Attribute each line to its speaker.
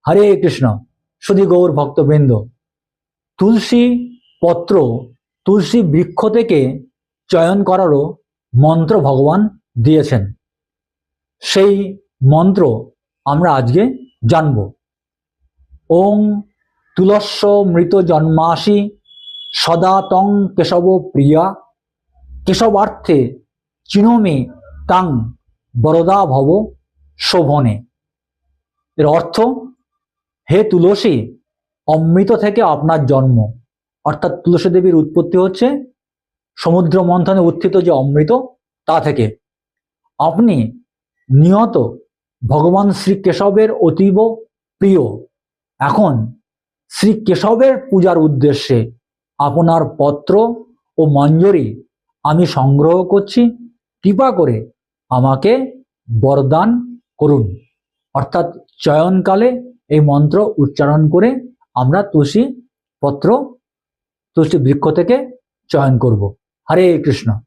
Speaker 1: হরে কৃষ্ণ। সুধী গৌর ভক্তবৃন্দ, তুলসী পত্র, তুলসী বৃক্ষ থেকে চয়ন করারও মন্ত্র ভগবান দিয়েছেন। সেই মন্ত্র আমরা আজকে জানব। ওং তুলস্য মৃত জন্মাসি সদা তং কেশব প্রিয়া কেশবার্থে চিনোমে তাং বরদা ভব শোভনে। এর অর্থ, হে তুলসী, অমৃত থেকে আপনার জন্ম। অর্থাৎ তুলসী দেবীর উৎপত্তি হচ্ছে সমুদ্র মন্থনে উত্থিত যে অমৃত, তা থেকে। আপনি নিয়ত ভগবান শ্রী কেশবের অতীব প্রিয়। এখন শ্রী কেশবের পূজার উদ্দেশ্যে আপনার পত্র ও মঞ্জরি আমি সংগ্রহ করছি। কৃপা করে আমাকে বরদান করুন। অর্থাৎ চয়নকালে এই মন্ত্র উচ্চারণ করে আমরা তুলসী পত্র, তুলসী বৃক্ষ থেকে চয়ন করব। হরে কৃষ্ণ।